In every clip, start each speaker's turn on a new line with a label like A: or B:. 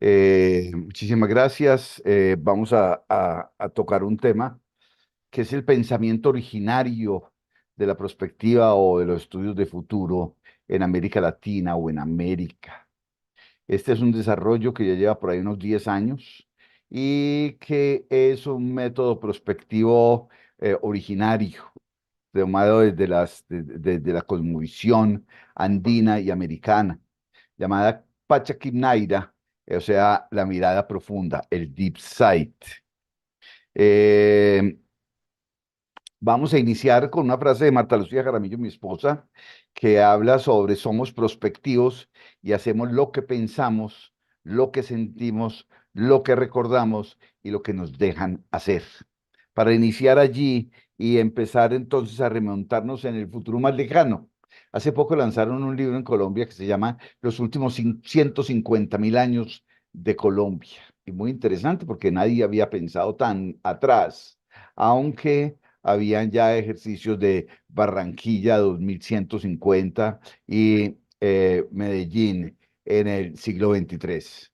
A: Muchísimas gracias. Vamos a tocar un tema que es el pensamiento originario de la perspectiva o de los estudios de futuro en América Latina o en América. Este es un desarrollo que ya lleva por ahí unos 10 años y que es un método prospectivo originario, tomado desde la cosmovisión andina y americana, llamada Pachacamnayra, o sea, la mirada profunda, el deep sight. Eh, Vamos a iniciar con una frase de Marta Lucía Jaramillo, mi esposa, que habla sobre somos prospectivos y hacemos lo que pensamos, lo que sentimos, lo que recordamos y lo que nos dejan hacer. Para iniciar allí y empezar entonces a remontarnos en el futuro más lejano. Hace poco lanzaron un libro en Colombia que se llama Los últimos 150.000 años de Colombia. Y muy interesante porque nadie había pensado tan atrás, aunque habían ya ejercicios de Barranquilla 2150 y Medellín en el siglo XXIII.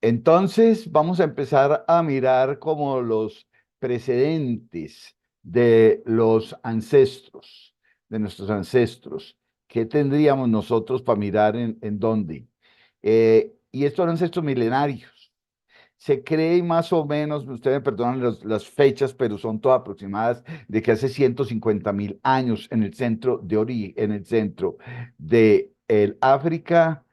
A: Entonces, vamos a empezar a mirar como los precedentes de los ancestros, de nuestros ancestros. ¿Qué tendríamos nosotros para mirar en dónde? Y estos son ancestros milenarios. Se cree más o menos, ustedes me perdonan las fechas, pero son todas aproximadas, de que hace 150.000 años en el centro de en el centro de el África,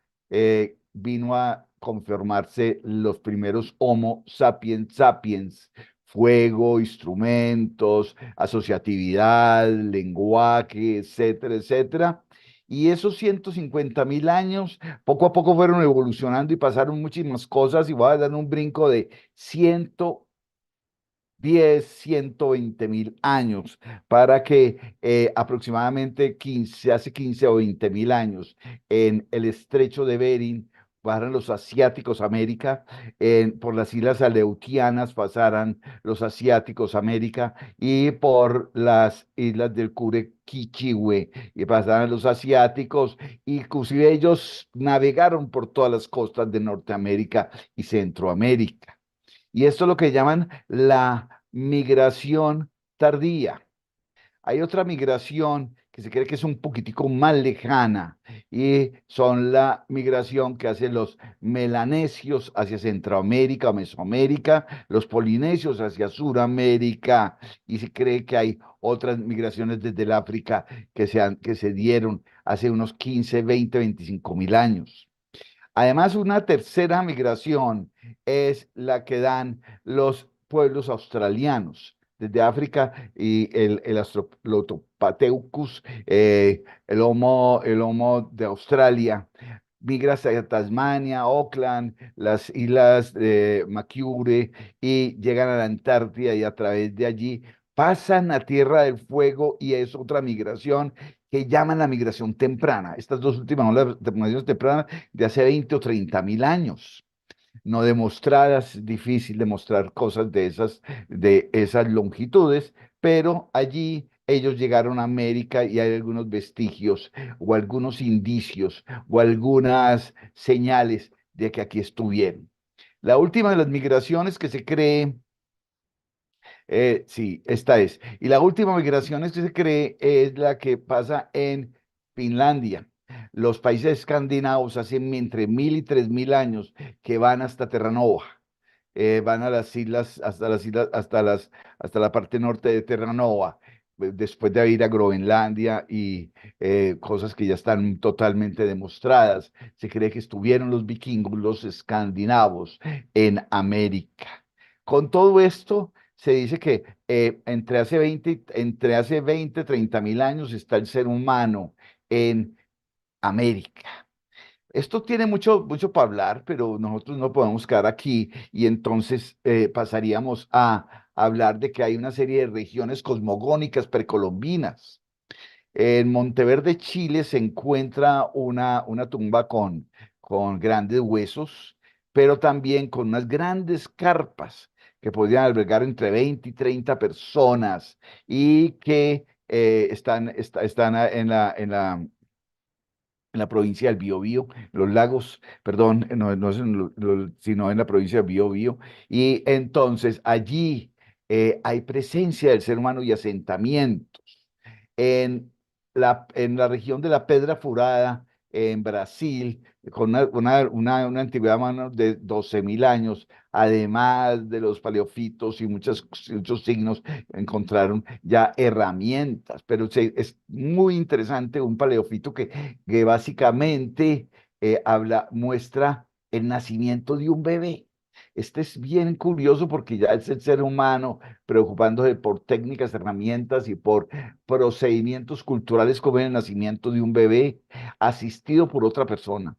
A: vino a conformarse los primeros Homo sapiens sapiens, fuego, instrumentos, asociatividad, lenguaje, etcétera, etcétera. Y esos 150.000 años poco a poco fueron evolucionando y pasaron muchísimas cosas y voy a dar un brinco de 120.000 años para que aproximadamente hace 15 o 20.000 años en el estrecho de Bering pasaran los asiáticos a América, por las islas Aleutianas pasaran los asiáticos a América y por las islas del Curiquihue y pasaran los asiáticos, inclusive ellos navegaron por todas las costas de Norteamérica y Centroamérica. Y esto es lo que llaman la migración tardía. Hay otra migración que se cree que es un poquitico más lejana y son la migración que hacen los melanesios hacia Centroamérica o Mesoamérica, los polinesios hacia Suramérica y se cree que hay otras migraciones desde el África que se dieron hace unos 15, 20, 25.000 años. Además, una tercera migración es la que dan los pueblos australianos desde África y el Australopithecus, el homo de Australia, migra hacia Tasmania, Auckland, las islas de Macquarie y llegan a la Antártida y a través de allí pasan a Tierra del Fuego y es otra migración que llaman la migración temprana. Estas dos últimas son las migraciones tempranas de hace 20 o 30.000 años. No demostradas, es difícil demostrar cosas de esas longitudes, pero allí ellos llegaron a América y hay algunos vestigios o algunos indicios o algunas señales de que aquí estuvieron. La última de las migraciones que se cree, sí, esta es. Y la última migración que se cree es la que pasa en Finlandia. Los países escandinavos hacen entre 1.000 y 3.000 años que van hasta Terranova. Van a las islas, hasta la parte norte de Terranova, después de ir a Groenlandia y cosas que ya están totalmente demostradas. Se cree que estuvieron los vikingos, los escandinavos, en América. Con todo esto, se dice que entre hace 20 30.000 años está el ser humano en América. Esto tiene mucho, mucho para hablar, pero nosotros no podemos quedar aquí y entonces pasaríamos a hablar de que hay una serie de regiones cosmogónicas precolombinas. En Monteverde, Chile, se encuentra una tumba con grandes huesos, pero también con unas grandes carpas que podrían albergar entre 20 y 30 personas y que están en la en la provincia del Biobío, los lagos, perdón, no es sino en la provincia del Biobío. Y entonces allí hay presencia del ser humano y asentamientos. En en la región de la Pedra Furada, en Brasil, con una antigüedad más o menos de 12.000 años, además de los paleofitos y muchos signos, encontraron ya herramientas, pero es muy interesante un paleofito que básicamente muestra el nacimiento de un bebé. Este es bien curioso porque ya es el ser humano preocupándose por técnicas, herramientas y por procedimientos culturales como el nacimiento de un bebé asistido por otra persona.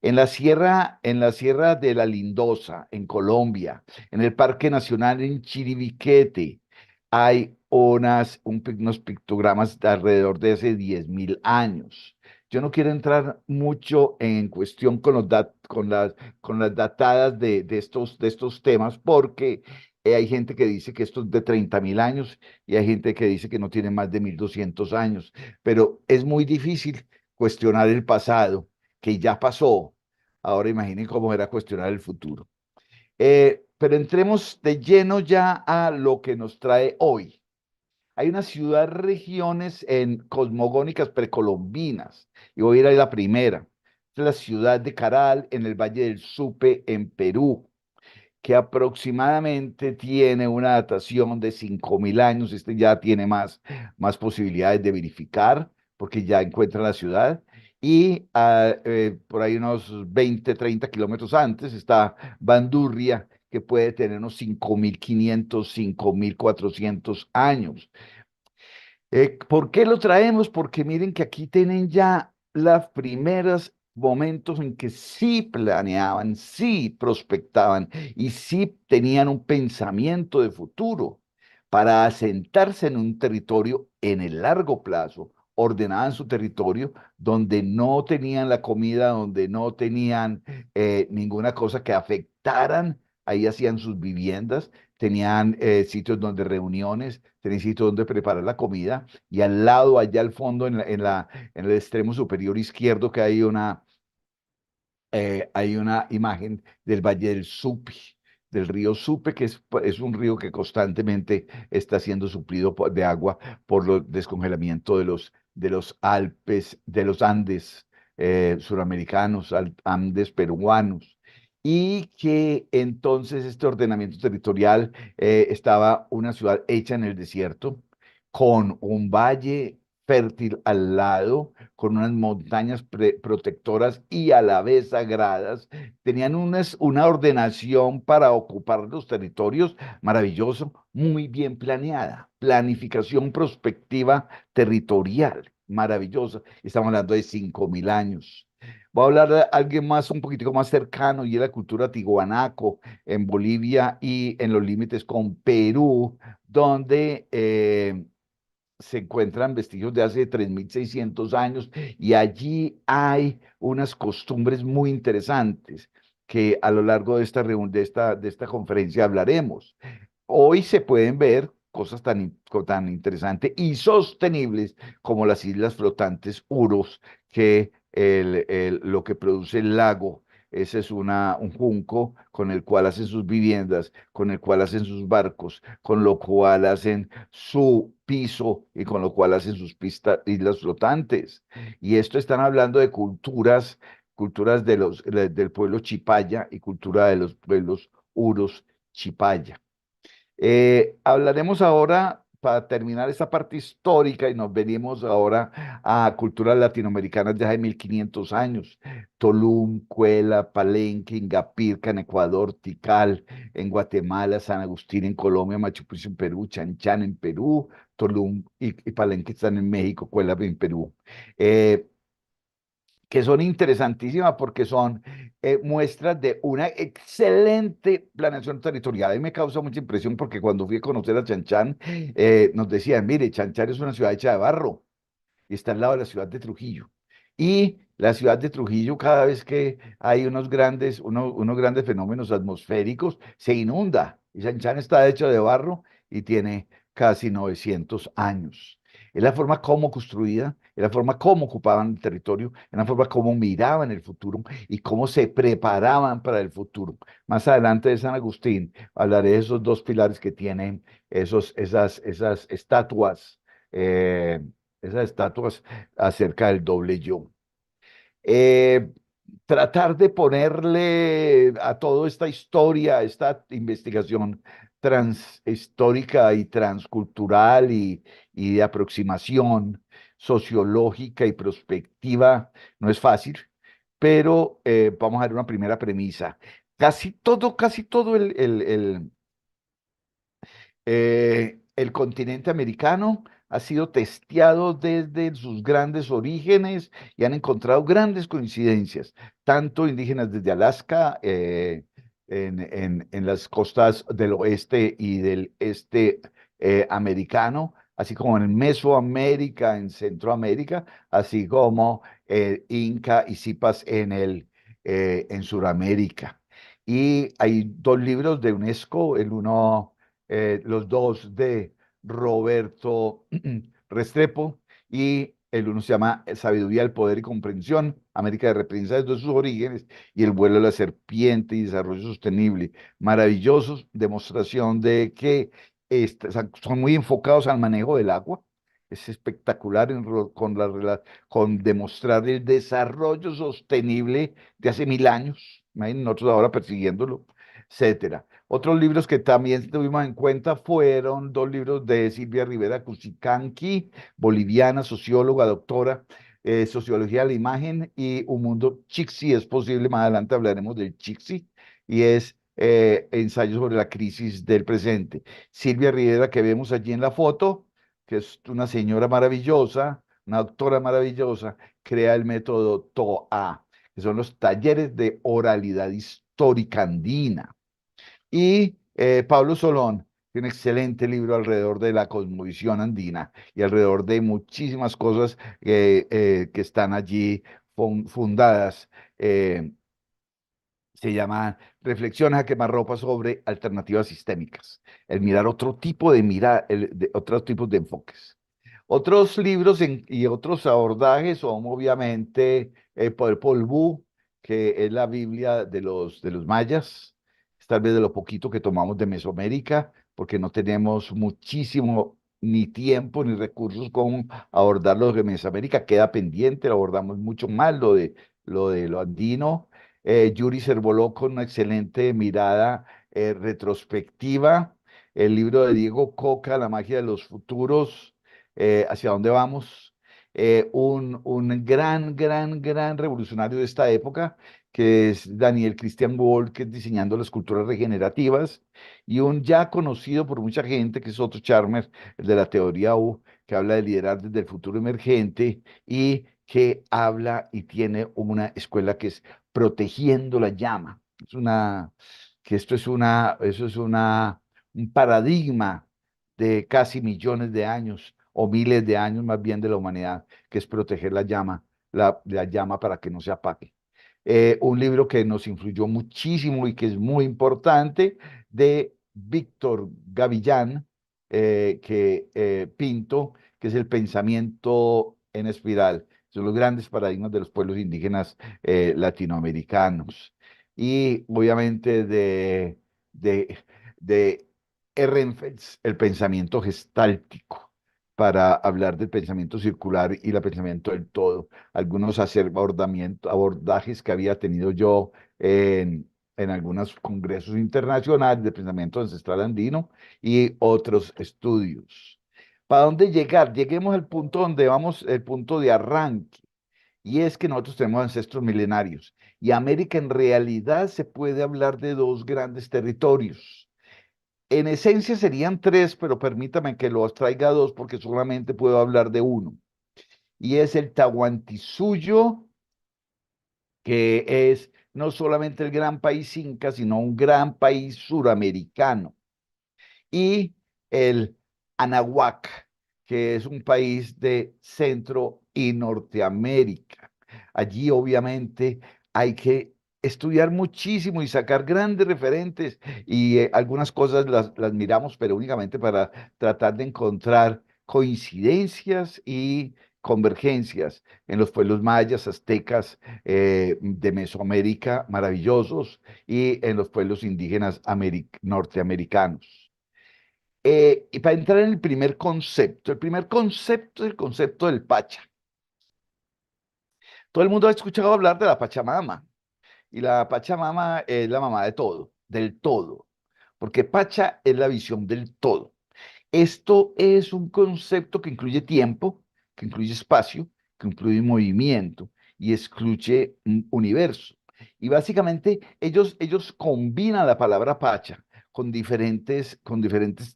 A: En la sierra de la Lindosa, en Colombia, en el Parque Nacional en Chiribiquete, hay unos pictogramas de alrededor de hace 10.000 años. Yo no quiero entrar mucho en cuestión con las datadas de estos temas, porque hay gente que dice que esto es de 30.000 años y hay gente que dice que no tiene más de 1.200 años, pero es muy difícil cuestionar el pasado que ya pasó. Ahora imaginen cómo era cuestionar el futuro. Pero entremos de lleno ya a lo que nos trae hoy. Hay unas ciudad-regiones en cosmogónicas precolombinas, y voy a ir a la primera. Es la ciudad de Caral, en el Valle del Supe, en Perú, que aproximadamente tiene una datación de 5.000 años. Este ya tiene más posibilidades de verificar, porque ya encuentra la ciudad. Y por ahí unos 20, 30 kilómetros antes está Bandurria, que puede tener unos 5.500, 5.400 años. ¿Por qué lo traemos? Porque miren que aquí tienen ya los primeros momentos en que sí planeaban, sí prospectaban y sí tenían un pensamiento de futuro para asentarse en un territorio en el largo plazo, ordenaban su territorio donde no tenían la comida, donde no tenían ninguna cosa que afectaran, ahí hacían sus viviendas, tenían sitios donde reuniones, tenían sitios donde preparar la comida y al lado, allá al fondo, en el extremo superior izquierdo, que hay una imagen del Valle del Supi, del río Supe, que es un río que constantemente está siendo suplido de agua por el descongelamiento de los Alpes, de los Andes suramericanos, Andes peruanos. Y que entonces este ordenamiento territorial estaba una ciudad hecha en el desierto, con un valle fértil al lado, con unas montañas protectoras y a la vez sagradas. Tenían una ordenación para ocupar los territorios maravilloso, muy bien planeada, planificación prospectiva territorial, maravillosa. Estamos hablando de 5.000 años. Voy a hablar de alguien más, un poquitico más cercano, y es la cultura tihuanaco en Bolivia y en los límites con Perú, donde se encuentran vestigios de hace 3.600 años y allí hay unas costumbres muy interesantes que a lo largo de de esta conferencia hablaremos. Hoy se pueden ver cosas tan interesantes y sostenibles como las islas flotantes Uros, que lo que produce el lago. Ese es un junco con el cual hacen sus viviendas, con el cual hacen sus barcos, con lo cual hacen su piso y con lo cual hacen sus islas flotantes. Y esto están hablando de culturas del pueblo Chipaya y cultura de los pueblos Uros Chipaya. Hablaremos ahora, para terminar esta parte histórica, y nos venimos ahora a culturas latinoamericanas de hace 1.500 años. Tulum, Cuela, Palenque, Ingapirca en Ecuador, Tikal en Guatemala, San Agustín en Colombia, Machu Picchu en Perú, Chan Chan en Perú, Tulum y Palenque están en México, Cuela en Perú. Eh, que son interesantísimas porque son muestras de una excelente planeación territorial. A mí me causa mucha impresión porque cuando fui a conocer a Chanchán, nos decían, mire, Chanchán es una ciudad hecha de barro y está al lado de la ciudad de Trujillo. Y la ciudad de Trujillo, cada vez que hay unos grandes fenómenos atmosféricos, se inunda. Y Chanchán está hecho de barro y tiene casi 900 años. es la forma como construían, es la forma como ocupaban el territorio, es la forma como miraban el futuro y cómo se preparaban para el futuro. Más adelante de San Agustín hablaré de esos dos pilares que tienen esas estatuas, eh, esas estatuas acerca del doble yo. Eh, Tratar de ponerle a toda esta historia, esta investigación transhistórica y transcultural y de aproximación sociológica y prospectiva, no es fácil, pero vamos a ver una primera premisa. Casi todo el continente americano ha sido testeado desde sus grandes orígenes y han encontrado grandes coincidencias, tanto indígenas desde Alaska, en las costas del oeste y del este americano, así como en Mesoamérica, en Centroamérica, así como Inca y Zipas en Suramérica. Y hay dos libros de UNESCO, el uno los dos de Roberto Restrepo y el uno se llama Sabiduría, el Poder y Comprensión, América de Representantes desde sus orígenes y el vuelo de la serpiente y desarrollo sostenible. Maravillosos, demostración de que son muy enfocados al manejo del agua. Es espectacular con demostrar el desarrollo sostenible de hace 1000 años. Imagínense nosotros ahora persiguiéndolo, etcétera. Otros libros que también tuvimos en cuenta fueron dos libros de Silvia Rivera Cusicanqui, boliviana, socióloga, doctora, Sociología de la Imagen y Un Mundo Chixi, es posible, más adelante hablaremos del Chixi, y es Ensayo sobre la crisis del presente. Silvia Rivera, que vemos allí en la foto, que es una señora maravillosa, una doctora maravillosa, crea el método TOA, que son los talleres de oralidad histórica andina. Y Pablo Solón tiene un excelente libro alrededor de la cosmovisión andina y alrededor de muchísimas cosas que están allí fundadas. Se llama Reflexiones a quemarropa sobre alternativas sistémicas. El mirar otro tipo otros tipos de enfoques. Otros libros y otros abordajes son obviamente Popol Vuh, que es la Biblia de los mayas, es tal vez de lo poquito que tomamos de Mesoamérica, porque no tenemos muchísimo ni tiempo ni recursos con abordar lo de Mesoamérica, queda pendiente, lo abordamos mucho más lo andino. Yuri Cerboló con una excelente mirada retrospectiva, el libro de Diego Coca, La magia de los futuros, hacia dónde vamos. Un gran revolucionario de esta época, que es Daniel Christian Wall, que es diseñando las culturas regenerativas, y un ya conocido por mucha gente, que es Otto Charmer, el de la teoría U, que habla de liderar desde el futuro emergente y que habla y tiene una escuela que es Protegiendo la Llama. Que eso es un paradigma de casi millones de años o miles de años más bien de la humanidad, que es proteger la llama para que no se apague. Un libro que nos influyó muchísimo y que es muy importante, de Víctor Gavillán, Pinto, que es El pensamiento en espiral. Son los grandes paradigmas de los pueblos indígenas latinoamericanos. Y obviamente de, de Ehrenfels, el pensamiento gestáltico, para hablar del pensamiento circular y el pensamiento del todo. Algunos abordajes que había tenido yo en algunos congresos internacionales de pensamiento ancestral andino y otros estudios. ¿Para dónde llegar? Lleguemos al punto donde vamos, el punto de arranque. Y es que nosotros tenemos ancestros milenarios. Y América en realidad se puede hablar de dos grandes territorios. En esencia serían tres, pero permítame que los traiga dos porque solamente puedo hablar de uno. Y es el Tahuantinsuyo, que es no solamente el gran país inca, sino un gran país suramericano. Y el Anahuac, que es un país de Centro y Norteamérica. Allí obviamente hay que estudiar muchísimo y sacar grandes referentes y algunas cosas las miramos, pero únicamente para tratar de encontrar coincidencias y convergencias en los pueblos mayas, aztecas, de Mesoamérica, maravillosos, y en los pueblos indígenas norteamericanos. Y para entrar en el primer concepto es el concepto del Pacha. Todo el mundo ha escuchado hablar de la Pachamama, y la Pachamama es la mamá de todo, del todo, porque Pacha es la visión del todo. Esto es un concepto que incluye tiempo, que incluye espacio, que incluye movimiento y excluye un universo. Y básicamente ellos combinan la palabra Pacha con diferentes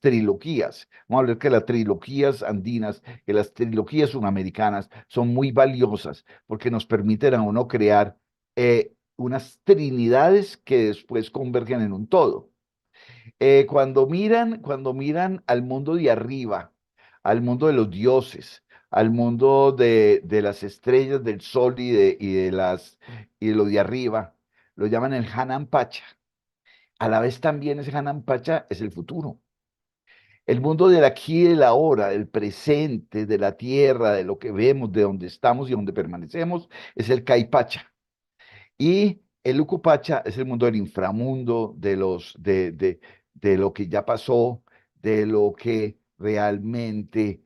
A: trilogías. Vamos a hablar que las trilogías andinas, que las trilogías sudamericanas son muy valiosas porque nos permiten a uno crear unas trinidades que después convergen en un todo. Cuando miran al mundo de arriba, al mundo de los dioses, al mundo de las estrellas, del sol y de lo de arriba, lo llaman el Hanan Pacha. A la vez también ese Hanan Pacha es el futuro. El mundo del aquí y del ahora, del presente, de la tierra, de lo que vemos, de donde estamos y donde permanecemos, es el Caipacha. Y el Ucupacha es el mundo del inframundo, de lo que ya pasó, de lo que realmente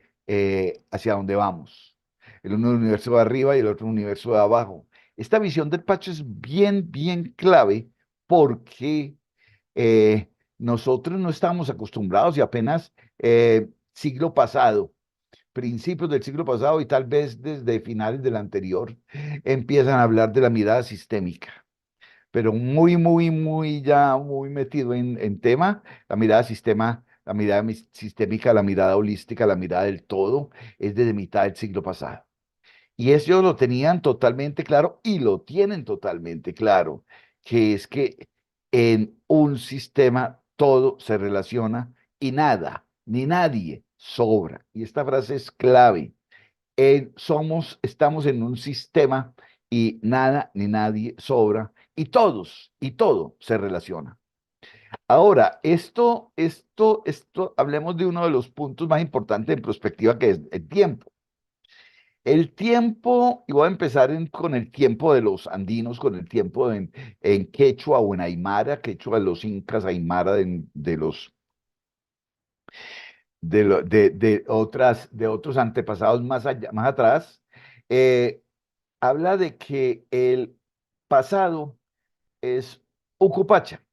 A: hacia dónde vamos. El uno universo de arriba y el otro universo de abajo. Esta visión del Pacho es bien, bien clave porque nosotros no estamos acostumbrados y apenas siglo pasado, principios del siglo pasado y tal vez desde finales del anterior, empiezan a hablar de la mirada sistémica, pero muy, muy, muy ya muy metido en tema, la mirada sistémica, la mirada holística, la mirada del todo, es desde mitad del siglo pasado. Y ellos lo tenían totalmente claro y lo tienen totalmente claro, que es que en un sistema todo se relaciona y nada, ni nadie sobra. Y esta frase es clave. Estamos en un sistema y nada ni nadie sobra y y todo se relaciona. Ahora, hablemos de uno de los puntos más importantes en perspectiva, que es el tiempo. El tiempo, y voy a empezar con el tiempo de los andinos, con el tiempo en quechua o en aymara, quechua de los incas, aymara de otros antepasados más atrás, eh, habla de que el pasado es Ucupacha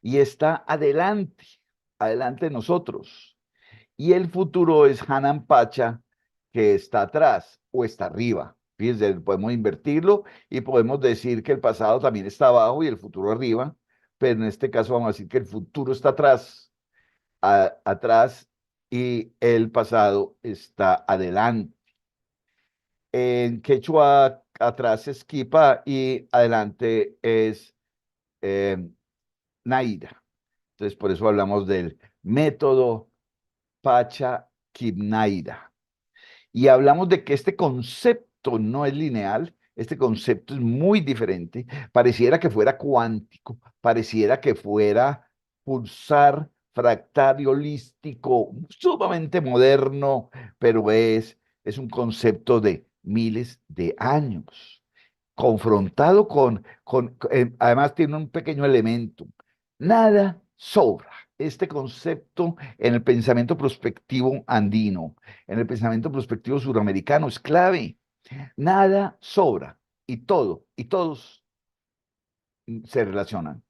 A: y está adelante de nosotros. Y el futuro es Hanan Pacha, que está atrás o está arriba. Fíjense, podemos invertirlo y podemos decir que el pasado también está abajo y el futuro arriba, pero en este caso vamos a decir que el futuro está atrás y el pasado está adelante. En quechua, atrás es Kipa y adelante es eh, Naira. Entonces, por eso hablamos del método Pacha Kibnaira. Y hablamos de que este concepto no es lineal, este concepto es muy diferente, pareciera que fuera cuántico, pareciera que fuera pulsar, fractal y holístico, sumamente moderno, pero es un concepto de miles de años, confrontado además tiene un pequeño elemento, nada sobra. Este concepto en el pensamiento prospectivo andino, en el pensamiento prospectivo suramericano es clave. Nada sobra y todos se relacionan.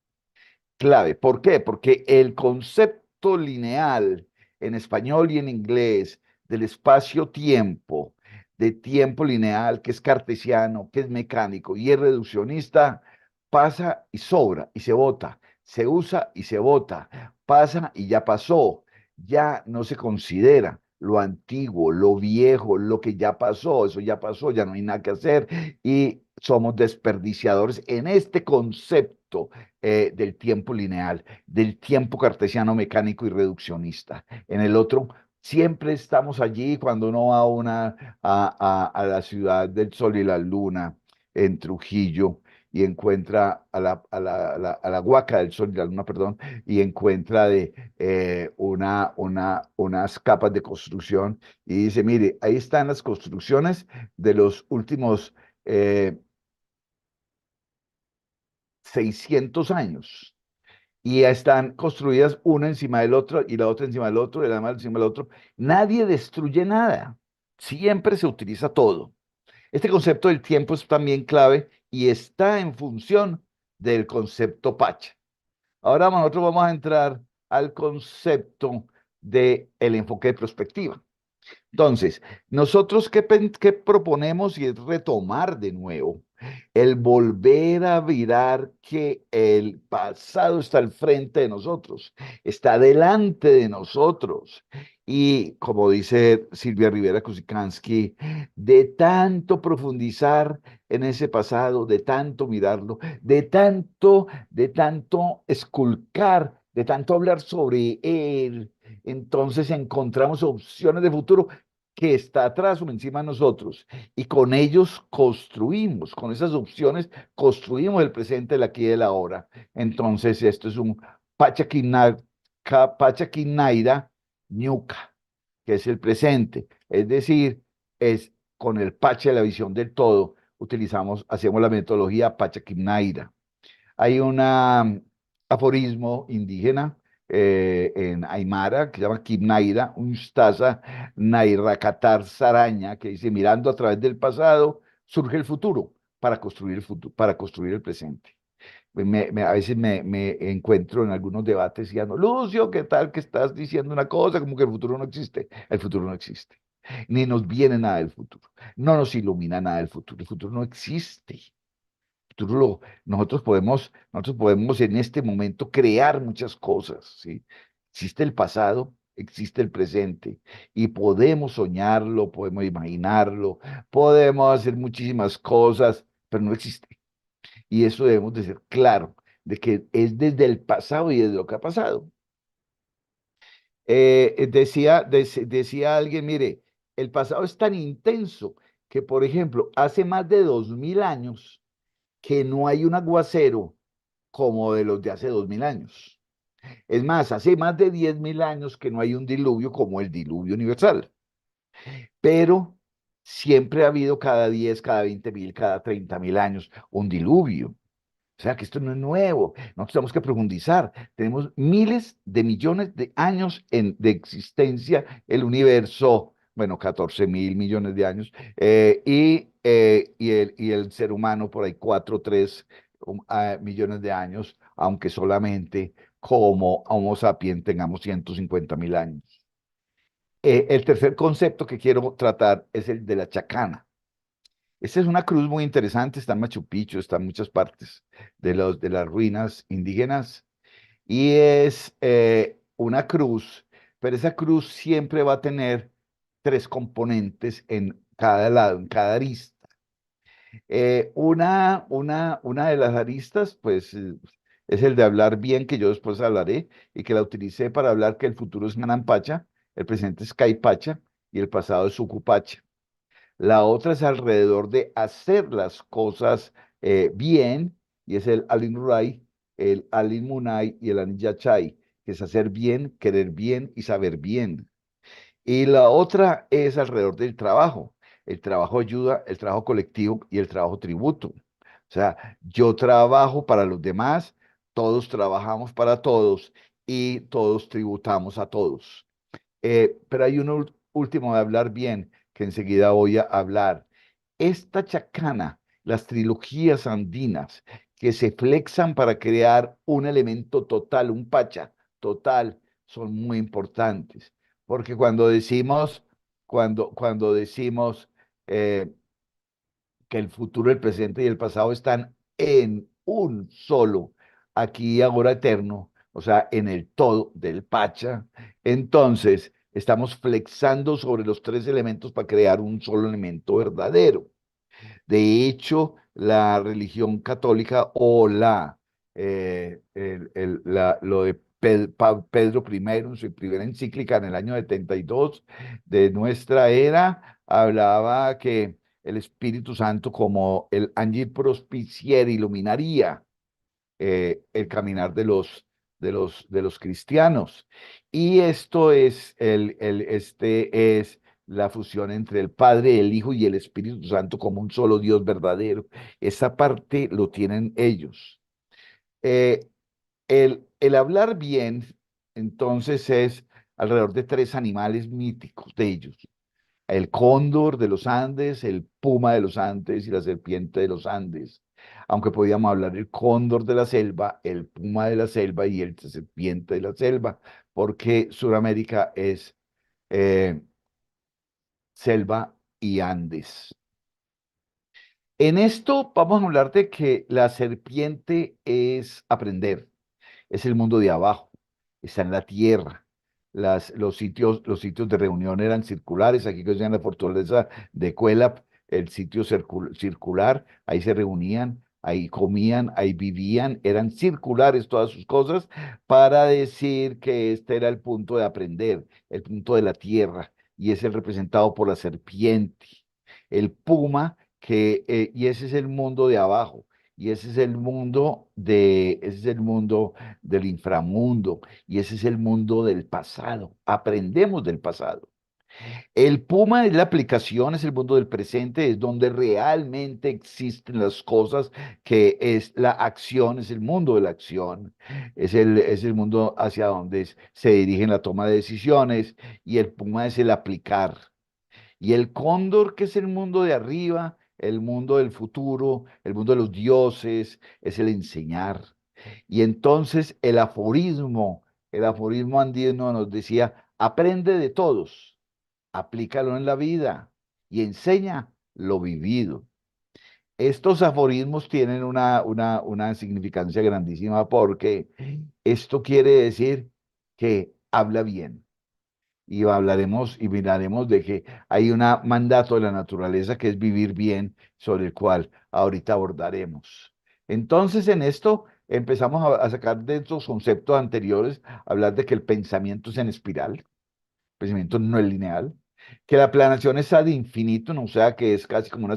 A: Clave. ¿Por qué? Porque el concepto lineal en español y en inglés del espacio-tiempo, de tiempo lineal, que es cartesiano, que es mecánico y es reduccionista, pasa y sobra y se bota, se usa y se bota, pasa y ya pasó, ya no se considera lo antiguo, lo viejo, lo que ya pasó, eso ya pasó, ya no hay nada que hacer y somos desperdiciadores en este concepto del tiempo lineal, del tiempo cartesiano mecánico y reduccionista. En el otro, siempre estamos allí cuando uno va a la ciudad del sol y la luna en Trujillo y encuentra a la huaca del Sol y la Luna, perdón, y encuentra unas capas de construcción y dice, mire, ahí están las construcciones de los últimos 600 años. Y ya están construidas una encima del otro y la otra encima del otro y la demás encima del otro. Nadie destruye nada. Siempre se utiliza todo. Este concepto del tiempo es también clave y está en función del concepto Pacha. Ahora nosotros vamos a entrar al concepto del enfoque de perspectiva. Entonces, nosotros qué proponemos y es retomar de nuevo el volver a mirar que el pasado está al frente de nosotros, está delante de nosotros. Y como dice Silvia Rivera Kusikanski, de tanto profundizar en ese pasado, de tanto mirarlo, de tanto esculcar, de tanto hablar sobre él, entonces encontramos opciones de futuro que está atrás o encima de nosotros y con ellos construimos, con esas opciones construimos el presente, el aquí y el ahora. Entonces, esto es un Pachacinaira Ñuca, que es el presente, es decir, es con el Pacha de la visión del todo, hacemos la metodología Pachacinaira. Hay un aforismo indígena en Aymara que se llama Kimnaira, Unstasa Nairakatar Saraña, que dice, mirando a través del pasado, surge el futuro para construir el presente. A veces me encuentro en algunos debates diciendo, Lucio, ¿qué tal que estás diciendo una cosa como que el futuro no existe? El futuro no existe. Ni nos viene nada del futuro. No nos ilumina nada del futuro. El futuro no existe futuro nosotros podemos en este momento crear muchas cosas, ¿sí? Existe el pasado, existe el presente y podemos soñarlo, podemos imaginarlo, podemos hacer muchísimas cosas, pero no existe. Y eso debemos de ser claro, de que es desde el pasado y desde lo que ha pasado. Decía alguien, mire, el pasado es tan intenso que, por ejemplo, hace más de 2000 años, que no hay un aguacero como de los de hace 2000 años. Es más, hace más de 10.000 años que no hay un diluvio como el diluvio universal. Pero siempre ha habido cada 10, cada 20.000, cada 30.000 años un diluvio. O sea que esto no es nuevo, nosotros tenemos que profundizar. Tenemos miles de millones de años de existencia, el universo, bueno, 14.000 millones de años, y el ser humano por ahí 4 3 millones de años, aunque solamente como Homo sapiens tengamos 150.000 años. El tercer concepto que quiero tratar es el de la chacana. Esta es una cruz muy interesante, está en Machu Picchu, está en muchas partes de las ruinas indígenas y es una cruz, pero esa cruz siempre va a tener tres componentes en cada lado, en cada arista. Una de las aristas, pues, es el de hablar bien, que yo después hablaré, y que la utilicé para hablar que el futuro es Mananpacha, el presente es Caipacha y el pasado es Sucupacha. La otra es alrededor de hacer las cosas bien, y es el Alin Rai, el Alin Munay y el Alin Yachay, que es hacer bien, querer bien y saber bien. Y la otra es alrededor del trabajo. El trabajo ayuda, el trabajo colectivo y el trabajo tributo. O sea, yo trabajo para los demás, todos trabajamos para todos y todos tributamos a todos. Pero hay uno último de hablar bien, que enseguida voy a hablar. Esta chacana, las trilogías andinas, que se flexan para crear un elemento total, un pacha total, son muy importantes. Porque cuando decimos eh, que el futuro, el presente y el pasado están en un solo, aquí y ahora eterno, o sea, en el todo del Pacha. Entonces, estamos flexando sobre los tres elementos para crear un solo elemento verdadero. De hecho, la religión católica o lo de Pedro I en su primera encíclica en el año 72 de nuestra era, hablaba que el Espíritu Santo como el Angel Prospiciere iluminaría el caminar de los cristianos. Y esto es, este es la fusión entre el Padre, el Hijo y el Espíritu Santo como un solo Dios verdadero. Esa parte lo tienen ellos. Eh, el hablar bien, entonces, es alrededor de tres animales míticos de ellos: el cóndor de los Andes, el puma de los Andes y la serpiente de los Andes. Aunque podíamos hablar del cóndor de la selva, el puma de la selva y el serpiente de la selva, porque Sudamérica es eh, selva y Andes. En esto vamos a hablar de que la serpiente es aprender. Es el mundo de abajo, está en la tierra. Los sitios de reunión eran circulares, aquí que en la fortaleza de Cuelap, el sitio circular, ahí se reunían, ahí comían, ahí vivían, eran circulares todas sus cosas para decir que este era el punto de aprender, el punto de la tierra, y es el representado por la serpiente, el puma, y ese es el mundo de abajo. Y ese es el mundo del inframundo, y ese es el mundo del pasado. Aprendemos del pasado. El Puma es la aplicación, es el mundo del presente, es donde realmente existen las cosas, que es la acción, es el mundo de la acción, es el mundo hacia donde se dirigen la toma de decisiones, y el Puma es el aplicar. Y el cóndor, que es el mundo de arriba, el mundo del futuro, el mundo de los dioses, es el enseñar. Y entonces el aforismo andino nos decía: aprende de todos, aplícalo en la vida y enseña lo vivido. Estos aforismos tienen una significancia grandísima, porque esto quiere decir que habla bien. Y hablaremos y miraremos de que hay un mandato de la naturaleza, que es vivir bien, sobre el cual ahorita abordaremos. Entonces, en esto empezamos a sacar de estos conceptos anteriores, hablar de que el pensamiento es en espiral, pensamiento no es lineal, que la planeación es ad infinitum, o sea que es casi como una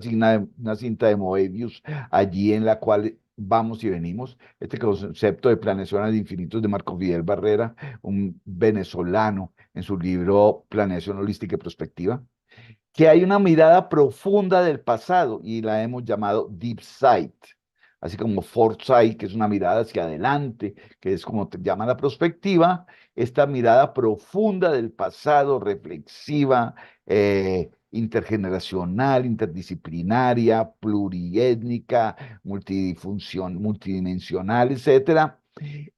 A: cinta de Moebius, allí en la cual vamos y venimos. Este concepto de planeación ad infinitum es de Marco Fidel Barrera, un venezolano, en su libro Planeación Holística y Prospectiva, que hay una mirada profunda del pasado y la hemos llamado Deep Sight, así como Foresight, que es una mirada hacia adelante, que es como te llama la perspectiva. Esta mirada profunda del pasado, reflexiva, intergeneracional, interdisciplinaria, pluriétnica, multidimensional, etcétera,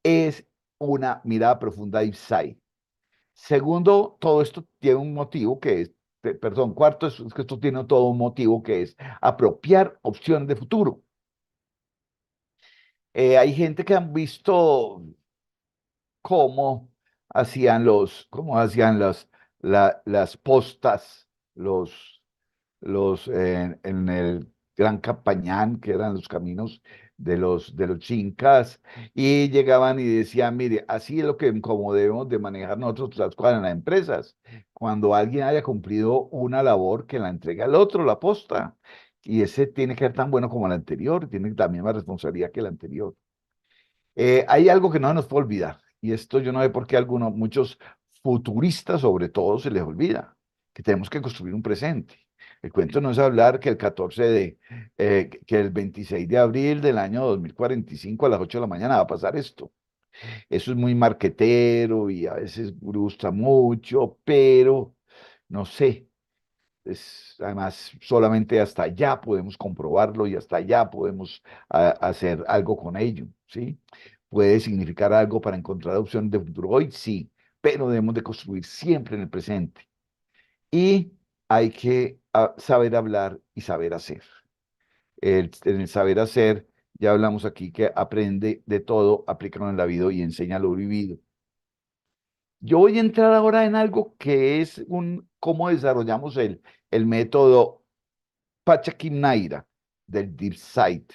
A: es una mirada profunda Deep Sight. Segundo, todo esto tiene un motivo que es, perdón, cuarto, es que esto tiene todo un motivo, que es apropiar opciones de futuro. Hay gente que han visto cómo cómo hacían las postas, en el Gran Capañán, que eran los caminos de los incas, y llegaban y decían: mire, así es como debemos de manejar nosotros las cosas en las empresas. Cuando alguien haya cumplido una labor, que la entregue al otro, la posta, y ese tiene que ser tan bueno como el anterior, tiene también más responsabilidad que el anterior. Hay algo que no nos puede olvidar, y esto yo no sé por qué muchos futuristas sobre todo, se les olvida, que tenemos que construir un presente. El cuento no es hablar que el 26 de abril del año 2045 a las 8 de la mañana va a pasar esto. Eso es muy marquetero y a veces gusta mucho, pero no sé. Además, solamente hasta allá podemos comprobarlo, y hasta allá podemos hacer algo con ello, ¿sí? Puede significar algo para encontrar opciones de futuro hoy, sí, pero debemos de construir siempre en el presente. Y hay que saber hablar y saber hacer. En el saber hacer, ya hablamos aquí que aprende de todo, aplícalo en la vida y enseña lo vivido. Yo voy a entrar ahora en algo que es cómo desarrollamos el método Pachacamnayra del Deep Sight.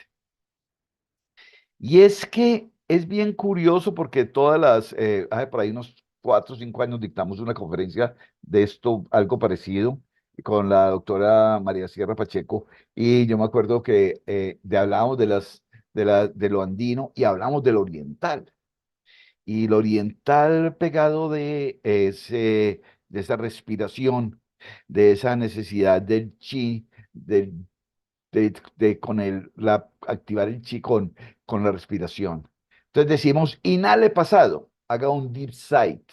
A: Y es que es bien curioso, porque hace por ahí unos 4 o 5 años dictamos una conferencia de esto, algo parecido, con la doctora María Sierra Pacheco, y yo me acuerdo que hablábamos de lo andino y hablamos del oriental. Y lo oriental pegado de esa respiración, de esa necesidad del chi, activar el chi con la respiración. Entonces decimos, inhale pasado, haga un deep sight.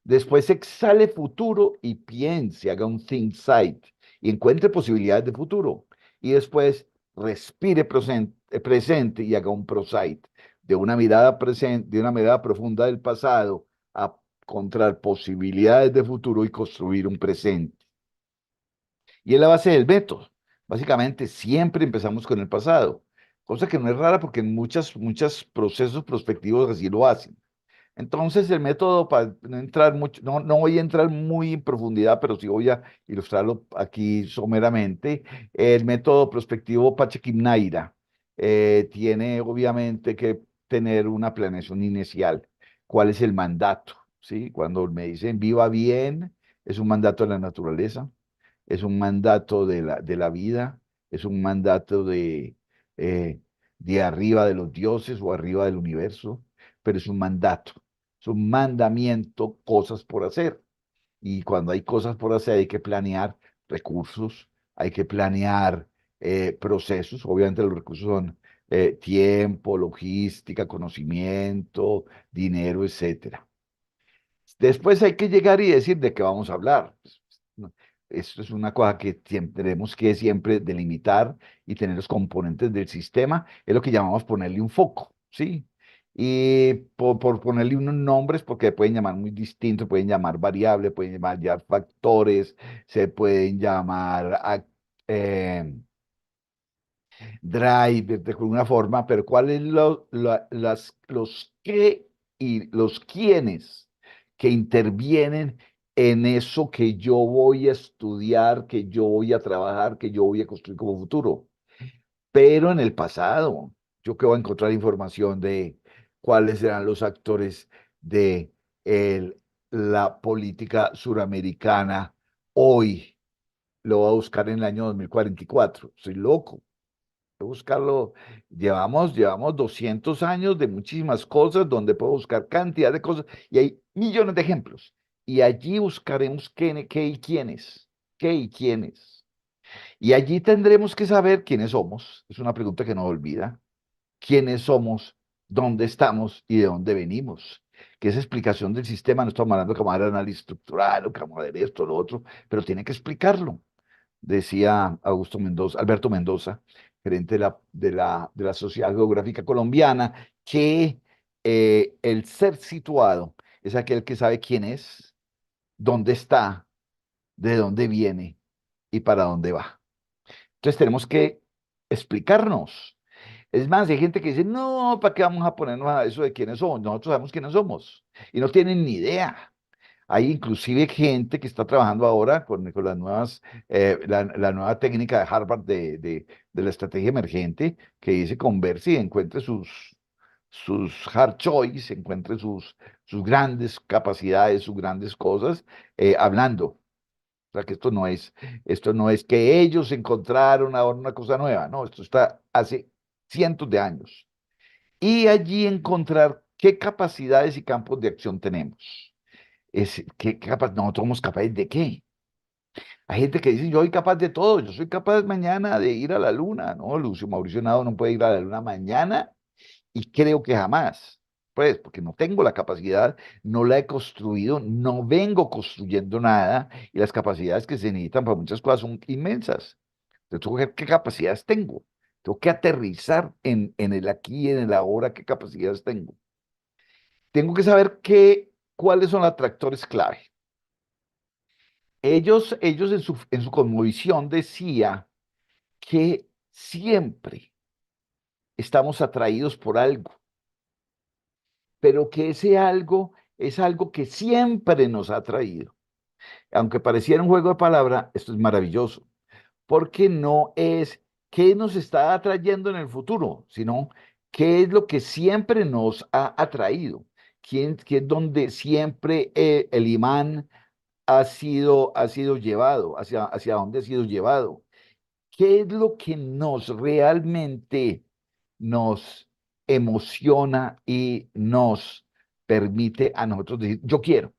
A: Después exhale futuro y piense, haga un think sight y encuentre posibilidades de futuro. Y después respire presente y haga un prosight, de una mirada presente, de una mirada profunda del pasado a encontrar posibilidades de futuro y construir un presente. Y es la base del método. Básicamente, siempre empezamos con el pasado, cosa que no es rara porque en muchos procesos prospectivos así lo hacen. Entonces, el método, para no entrar mucho, no voy a entrar muy en profundidad, pero sí voy a ilustrarlo aquí someramente. El método prospectivo Pachacimnaira tiene obviamente que tener una planeación inicial. ¿Cuál es el mandato? ¿Sí? Cuando me dicen viva bien, es un mandato de la naturaleza, es un mandato de la vida, es un mandato eh, de arriba de los dioses o arriba del universo, pero es un mandato, es un mandamiento, cosas por hacer. Y cuando hay cosas por hacer, hay que planear recursos, hay que planear procesos. Obviamente los recursos son tiempo, logística, conocimiento, dinero, etcétera. Después hay que llegar y decir de qué vamos a hablar. No, esto es una cosa que tenemos que siempre delimitar y tener los componentes del sistema. Es lo que llamamos ponerle un foco, ¿sí? Y por ponerle unos nombres, porque pueden llamar muy distintos, pueden llamar variable, pueden llamar ya factores, se pueden llamar eh, drive de alguna forma, pero ¿cuáles los qué y los quiénes que intervienen en eso que yo voy a estudiar, que yo voy a trabajar, que yo voy a construir como futuro? Pero en el pasado, yo que voy a encontrar información de cuáles eran los actores de la política suramericana hoy. Lo voy a buscar en el año 2044. Soy loco que buscarlo. Llevamos 200 años de muchísimas cosas donde puedo buscar cantidad de cosas y hay millones de ejemplos. Y allí buscaremos qué y quiénes, qué y quiénes. Y allí tendremos que saber quiénes somos. Es una pregunta que no olvida. ¿Quiénes somos? ¿Dónde estamos y de dónde venimos? Que esa explicación del sistema, no estamos hablando que vamos a dar análisis estructural o que vamos a ver esto, lo otro, pero tiene que explicarlo, decía Alberto Mendoza, gerente de la Sociedad Geográfica Colombiana, que el ser situado es aquel que sabe quién es, dónde está, de dónde viene y para dónde va. Entonces tenemos que explicarnos. Es más, hay gente que dice, no, ¿para qué vamos a ponernos a eso de quiénes somos? Nosotros sabemos quiénes somos y no tienen ni idea. Hay inclusive gente que está trabajando ahora con las la nueva técnica de Harvard de la estrategia emergente, que dice converse y encuentre sus hard choice, encuentre sus grandes capacidades, sus grandes cosas, hablando. O sea que esto no es que ellos encontraron ahora una cosa nueva, no, esto está hace cientos de años. Y allí encontrar qué capacidades y campos de acción tenemos. Nosotros somos capaces de qué. Hay gente que dice, yo soy capaz de todo, yo soy capaz mañana de ir a la luna. No, Lucio Mauricio Nado no puede ir a la luna mañana y creo que jamás. Pues, porque no tengo la capacidad, no la he construido, no vengo construyendo nada y las capacidades que se necesitan para muchas cosas son inmensas. Entonces, tengo que ver qué capacidades tengo. Tengo que aterrizar en el aquí y en el ahora, qué capacidades tengo. Tengo que saber cuáles son los atractores clave. Ellos en su cosmovisión decía que siempre estamos atraídos por algo, pero que ese algo es algo que siempre nos ha atraído. Aunque pareciera un juego de palabras, esto es maravilloso, porque no es qué nos está atrayendo en el futuro, sino qué es lo que siempre nos ha atraído, quién donde siempre el imán ha sido llevado, hacia dónde ha sido llevado. ¿Qué es lo que nos realmente nos emociona y nos permite a nosotros decir, yo quiero?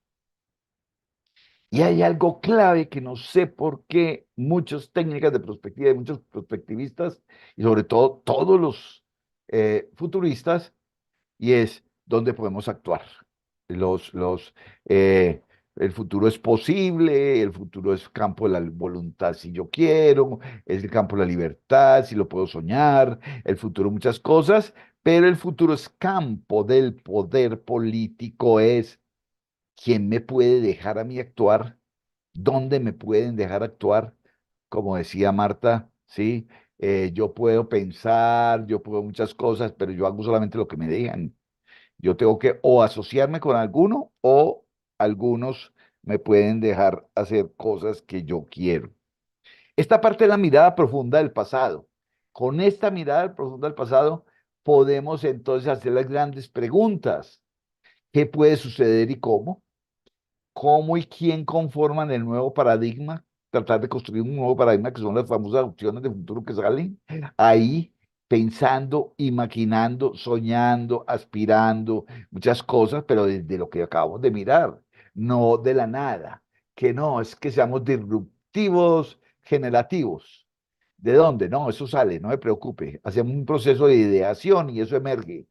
A: Y hay algo clave que no sé por qué muchas técnicas de perspectiva y muchos perspectivistas, y sobre todo todos los futuristas, y es dónde podemos actuar. Los, los, eh, el futuro es posible, el futuro es campo de la voluntad si yo quiero, es el campo de la libertad si lo puedo soñar, el futuro muchas cosas, pero el futuro es campo del poder político, es quién me puede dejar a mí actuar, dónde me pueden dejar actuar, como decía Marta, ¿sí? Yo puedo pensar, yo puedo muchas cosas, pero yo hago solamente lo que me dejan. Yo tengo que o asociarme con alguno o algunos me pueden dejar hacer cosas que yo quiero. Esta parte es la mirada profunda del pasado. Con esta mirada profunda del pasado podemos entonces hacer las grandes preguntas. ¿Qué puede suceder y cómo? ¿Cómo y quién conforman el nuevo paradigma? Tratar de construir un nuevo paradigma que son las famosas opciones de futuro que salen ahí pensando, imaginando, soñando, aspirando, muchas cosas, pero desde lo que acabamos de mirar, no de la nada, que no, es que seamos disruptivos, generativos. ¿De dónde? No, eso sale, no me preocupe. Hacemos un proceso de ideación y eso emerge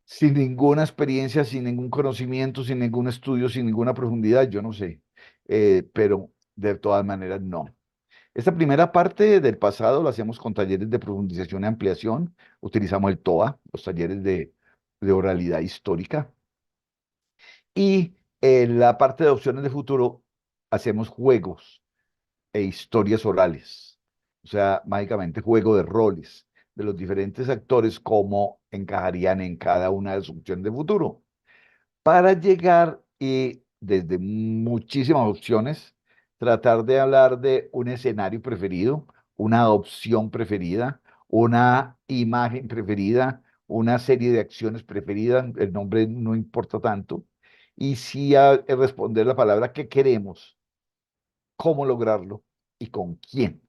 A: sin ninguna experiencia, sin ningún conocimiento, sin ningún estudio, sin ninguna profundidad, yo no sé. Pero de todas maneras no. Esta primera parte del pasado la hacemos con talleres de profundización y ampliación. Utilizamos el TOA, los talleres de oralidad histórica. Y en la parte de opciones de futuro hacemos juegos e historias orales. O sea, mágicamente juego de roles de los diferentes actores, cómo encajarían en cada una de sus opciones de futuro para llegar y desde muchísimas opciones, tratar de hablar de un escenario preferido, una opción preferida, una imagen preferida, una serie de acciones preferidas, el nombre no importa tanto, y sí responder la palabra que queremos, cómo lograrlo y con quién.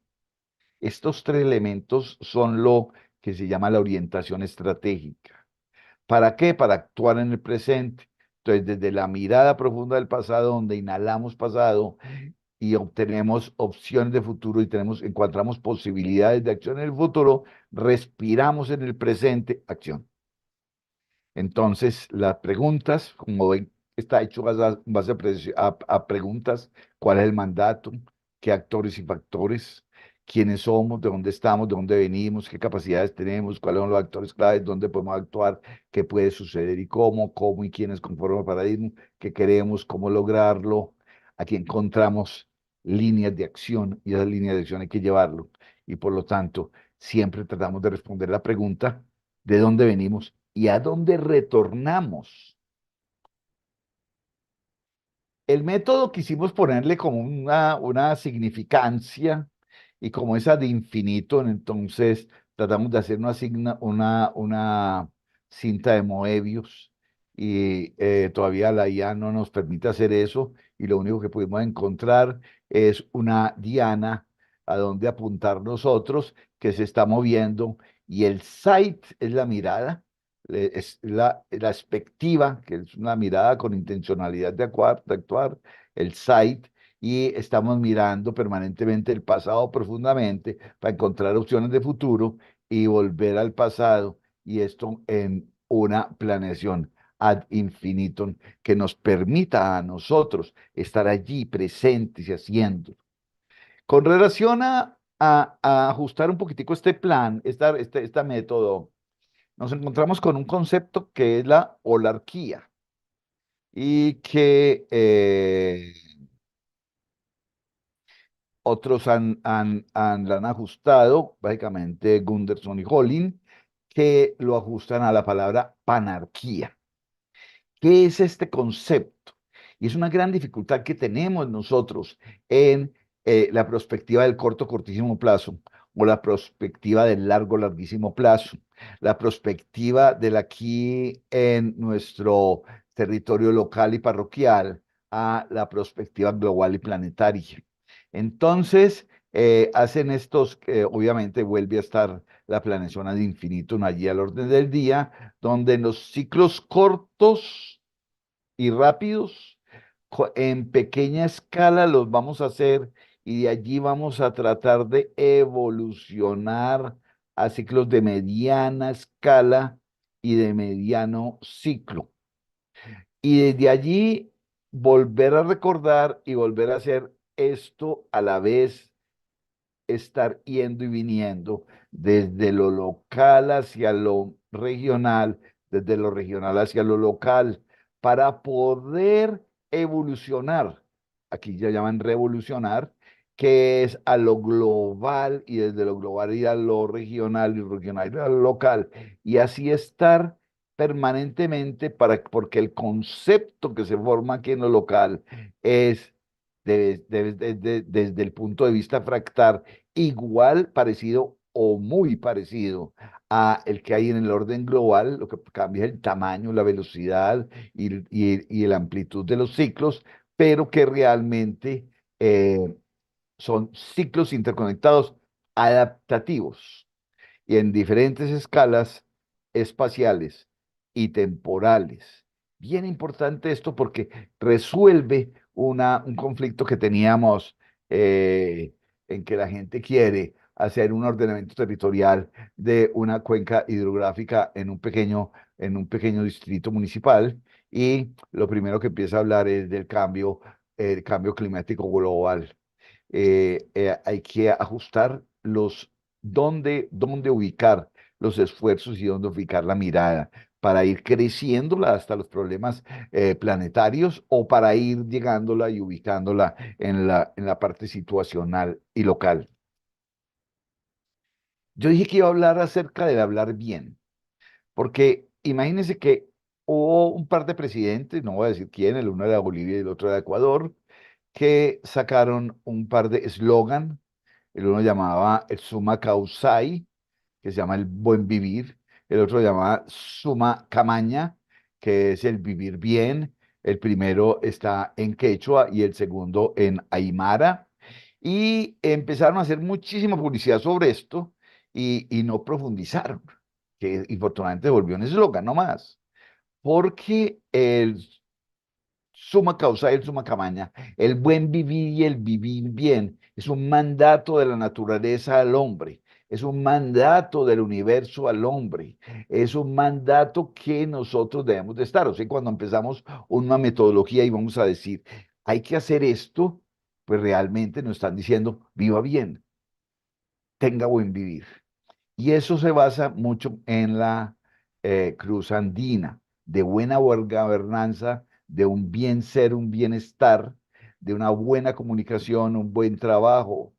A: Estos tres elementos son lo que se llama la orientación estratégica. ¿Para qué? Para actuar en el presente. Entonces, desde la mirada profunda del pasado, donde inhalamos pasado y obtenemos opciones de futuro y encontramos posibilidades de acción en el futuro, respiramos en el presente, acción. Entonces, las preguntas, como ven, está hecho base a preguntas, ¿cuál es el mandato? ¿Qué actores y factores? ¿Quiénes somos? ¿De dónde estamos? ¿De dónde venimos? ¿Qué capacidades tenemos? ¿Cuáles son los actores claves? ¿Dónde podemos actuar? ¿Qué puede suceder y cómo? ¿Cómo y quiénes conforman el paradigma? ¿Qué queremos? ¿Cómo lograrlo? Aquí encontramos líneas de acción y esas líneas de acción hay que llevarlo. Y por lo tanto, siempre tratamos de responder la pregunta, ¿de dónde venimos y a dónde retornamos? El método quisimos ponerle como una significancia y como esa de infinito, entonces tratamos de hacer una cinta de Moebius y todavía la IA no nos permite hacer eso y lo único que pudimos encontrar es una diana a donde apuntar nosotros que se está moviendo y el sight es la mirada, es la expectiva, que es una mirada con intencionalidad de actuar, el sight, y estamos mirando permanentemente el pasado profundamente para encontrar opciones de futuro y volver al pasado, y esto en una planeación ad infinitum que nos permita a nosotros estar allí presentes y haciendo. Con relación a ajustar un poquitico este plan, este método, nos encontramos con un concepto que es la holarquía y que otros la han ajustado, básicamente Gunderson y Holling, que lo ajustan a la palabra panarquía. ¿Qué es este concepto? Y es una gran dificultad que tenemos nosotros en la perspectiva del corto, cortísimo plazo o la perspectiva del largo, larguísimo plazo, la perspectiva del aquí en nuestro territorio local y parroquial a la perspectiva global y planetaria. Entonces, hacen estos, obviamente vuelve a estar la planeación ad infinitum allí al orden del día, donde en los ciclos cortos y rápidos, en pequeña escala los vamos a hacer y de allí vamos a tratar de evolucionar a ciclos de mediana escala y de mediano ciclo. Y desde allí volver a recordar y volver a hacer esto a la vez, estar yendo y viniendo desde lo local hacia lo regional, desde lo regional hacia lo local, para poder evolucionar. Aquí ya llaman revolucionar, que es a lo global y desde lo global ir a lo regional y regional ir a lo local. Y así estar permanentemente porque el concepto que se forma aquí en lo local es desde el punto de vista fractal igual, parecido o muy parecido a el que hay en el orden global. Lo que cambia es el tamaño, la velocidad y la amplitud de los ciclos, pero que realmente son ciclos interconectados adaptativos y en diferentes escalas espaciales y temporales. Bien importante esto porque resuelve un conflicto que teníamos, en que la gente quiere hacer un ordenamiento territorial de una cuenca hidrográfica en un pequeño distrito municipal, y lo primero que empieza a hablar es del cambio, el cambio climático global. Hay que ajustar dónde ubicar los esfuerzos y dónde ubicar la mirada para ir creciéndola hasta los problemas planetarios, o para ir llegándola y ubicándola en la parte situacional y local. Yo dije que iba a hablar acerca de hablar bien, porque imagínense que hubo un par de presidentes, no voy a decir quién, el uno era de Bolivia y el otro era de Ecuador, que sacaron un par de eslogan. El uno llamaba el Summa Causai, que se llama el buen vivir. El otro llamaba Summa Camaña, que es el vivir bien. El primero está en quechua y el segundo en aymara. Y empezaron a hacer muchísima publicidad sobre esto y no profundizaron, que infortunadamente volvió un eslogan, no más. Porque el suma causa y el suma camaña, el buen vivir y el vivir bien, es un mandato de la naturaleza al hombre, es un mandato del universo al hombre, es un mandato que nosotros debemos de estar. O sea, cuando empezamos una metodología y vamos a decir, hay que hacer esto, pues realmente nos están diciendo, viva bien, tenga buen vivir. Y eso se basa mucho en la cruz andina, de buena gobernanza, de un bien ser, un bienestar, de una buena comunicación, un buen trabajo.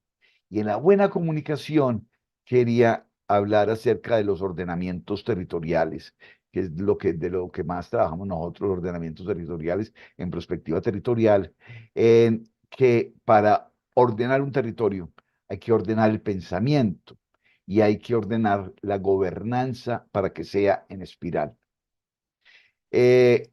A: Y en la buena comunicación quería hablar acerca de los ordenamientos territoriales, que es de lo que más trabajamos nosotros, los ordenamientos territoriales en perspectiva territorial, en que para ordenar un territorio hay que ordenar el pensamiento y hay que ordenar la gobernanza para que sea en espiral. Eh,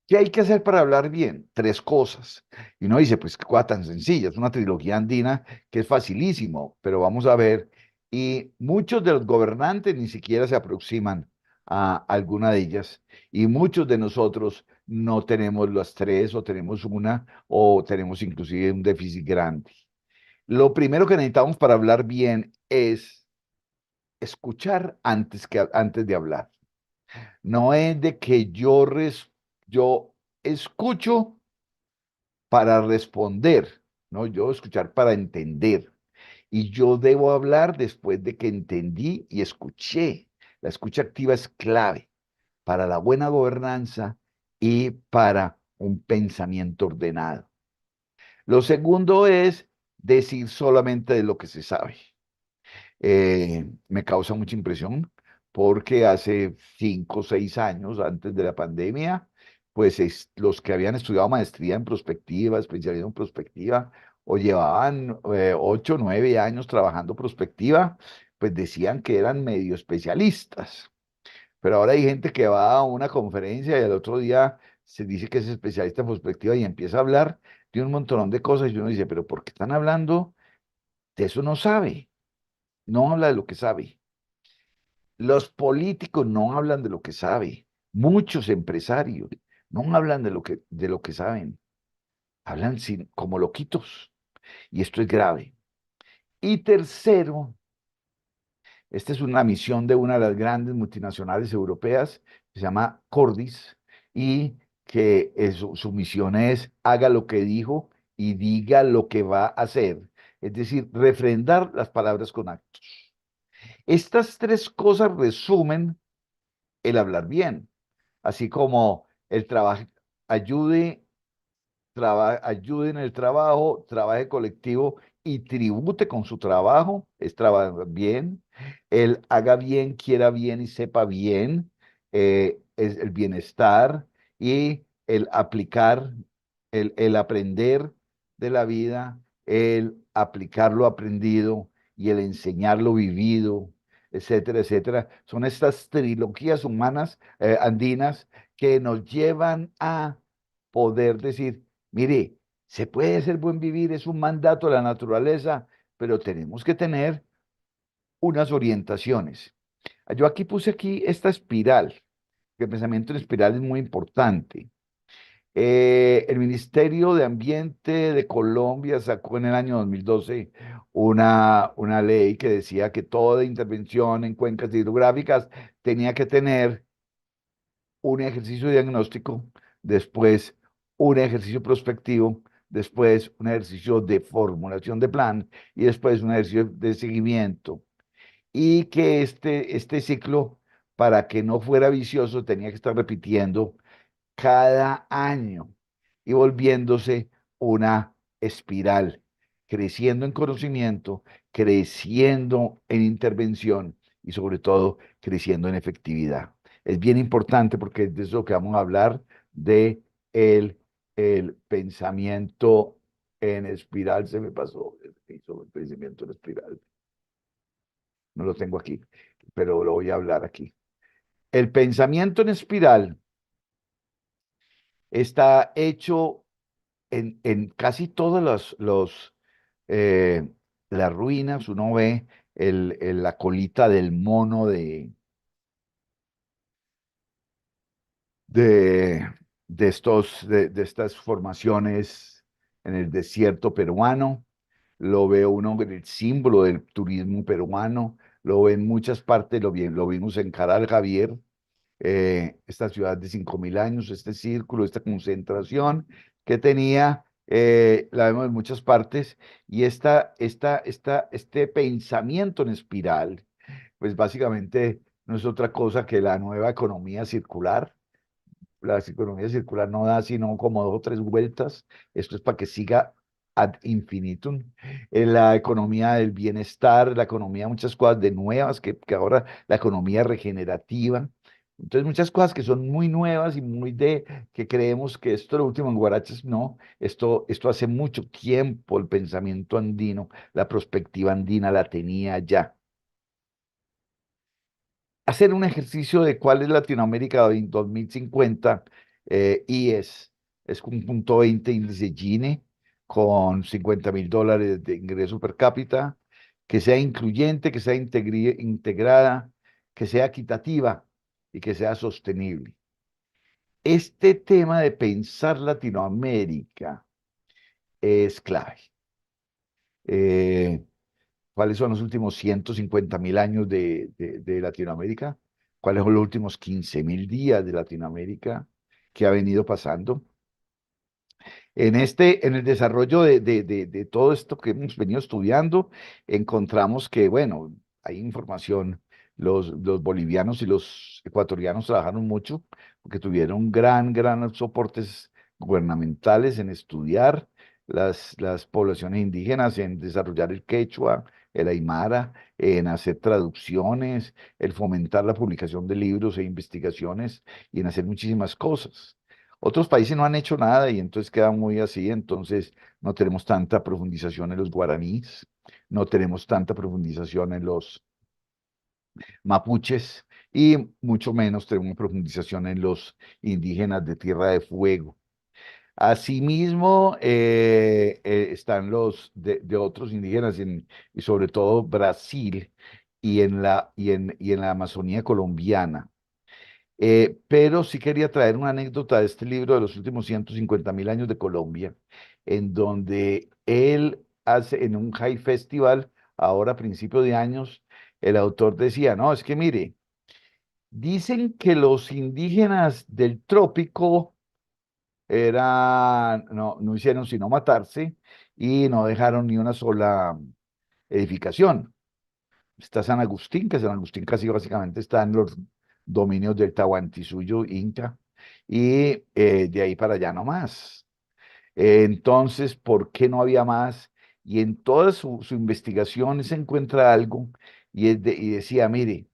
A: ¿Qué hay que hacer para hablar bien? Tres cosas. Y uno dice, pues qué cosa tan sencilla, es una trilogía andina que es facilísimo, pero vamos a ver. Y muchos de los gobernantes ni siquiera se aproximan a alguna de ellas. Y muchos de nosotros no tenemos las tres, o tenemos una, o tenemos inclusive un déficit grande. Lo primero que necesitamos para hablar bien es escuchar antes de hablar. No es de que yo escucho para responder, no, yo escuchar para entender. Y yo debo hablar después de que entendí y escuché. La escucha activa es clave para la buena gobernanza y para un pensamiento ordenado. Lo segundo es decir solamente de lo que se sabe. Me causa mucha impresión porque hace 5 o 6 años, antes de la pandemia, pues los que habían estudiado maestría en prospectiva, especialidad en prospectiva, o llevaban 8 o 9 años trabajando prospectiva, pues decían que eran medio especialistas. Pero ahora hay gente que va a una conferencia y al otro día se dice que es especialista en perspectiva y empieza a hablar de un montón de cosas y uno dice, pero ¿por qué están hablando de eso? No sabe, no habla de lo que sabe. Los políticos no hablan de lo que sabe. Muchos empresarios no hablan de lo que saben. Hablan como loquitos. Y esto es grave. Y tercero, esta es una misión de una de las grandes multinacionales europeas, que se llama Cordis, y que su misión es haga lo que dijo y diga lo que va a hacer. Es decir, refrendar las palabras con actos. Estas tres cosas resumen el hablar bien, así como el trabajo ayude ayude en el trabajo, trabaje colectivo y tribute con su trabajo, es trabajar bien, él haga bien, quiera bien y sepa bien, es el bienestar y el aplicar, el aprender de la vida, el aplicar lo aprendido y el enseñar lo vivido, etcétera, etcétera. Son estas trilogías humanas, andinas, que nos llevan a poder decir, mire, se puede ser buen vivir, es un mandato de la naturaleza, pero tenemos que tener unas orientaciones. Yo aquí puse aquí esta espiral, que el pensamiento en espiral es muy importante. El Ministerio de Ambiente de Colombia sacó en el año 2012 una ley que decía que toda intervención en cuencas hidrográficas tenía que tener un ejercicio diagnóstico, después un ejercicio prospectivo, después un ejercicio de formulación de plan y después un ejercicio de seguimiento. Y que este ciclo, para que no fuera vicioso, tenía que estar repitiendo cada año y volviéndose una espiral, creciendo en conocimiento, creciendo en intervención y sobre todo creciendo en efectividad. Es bien importante porque es de eso que vamos a hablar de el pensamiento en espiral. Se me pasó el pensamiento en espiral. No lo tengo aquí, pero lo voy a hablar aquí. El pensamiento en espiral está hecho en casi todas eh, las ruinas. Uno ve la colita del mono de, de estas formaciones en el desierto peruano. Lo ve uno en el símbolo del turismo peruano, lo ve en muchas partes, lo vimos en Caral Javier, esta ciudad de 5.000 años, este círculo, esta concentración que tenía, la vemos en muchas partes, y este pensamiento en espiral, pues básicamente no es otra cosa que la nueva economía circular. La economía circular no da sino como dos o tres vueltas. Esto es para que siga ad infinitum. La economía del bienestar, la economía, muchas cosas de nuevas, que ahora la economía regenerativa. Entonces, muchas cosas que son muy nuevas y muy que creemos que esto es lo último en Guaraches. No, esto hace mucho tiempo el pensamiento andino, la perspectiva andina la tenía ya. Hacer un ejercicio de cuál es Latinoamérica en 2050, es un punto 20 índice Gini con $50.000 de ingreso per cápita, que sea incluyente, que sea integrada, que sea equitativa y que sea sostenible. Este tema de pensar Latinoamérica es clave. Eh, ¿Cuáles son los últimos 150.000 años de Latinoamérica? ¿Cuáles son los últimos 15.000 días de Latinoamérica que ha venido pasando? En el desarrollo de todo esto que hemos venido estudiando, encontramos que, bueno, hay información, los bolivianos y los ecuatorianos trabajaron mucho porque tuvieron gran soportes gubernamentales en estudiar las poblaciones indígenas, en desarrollar el quechua, el aymara, en hacer traducciones, el fomentar la publicación de libros e investigaciones y en hacer muchísimas cosas. Otros países no han hecho nada y entonces queda muy así, entonces no tenemos tanta profundización en los guaraníes, no tenemos tanta profundización en los mapuches, y mucho menos tener una profundización en los indígenas de Tierra de Fuego. Asimismo, están los de otros indígenas y sobre todo Brasil y en la Amazonía colombiana. Pero sí quería traer una anécdota de este libro de los últimos 150.000 años de Colombia, en donde él hace en un high festival, ahora a principio de años, el autor decía, no, es que mire, dicen que los indígenas del trópico no hicieron sino matarse y no dejaron ni una sola edificación. Está San Agustín, que San Agustín casi básicamente está en los dominios del Tahuantinsuyo Inca, y de ahí para allá no más. Entonces, ¿por qué no había más? Y en toda su investigación se encuentra algo y decía, mire,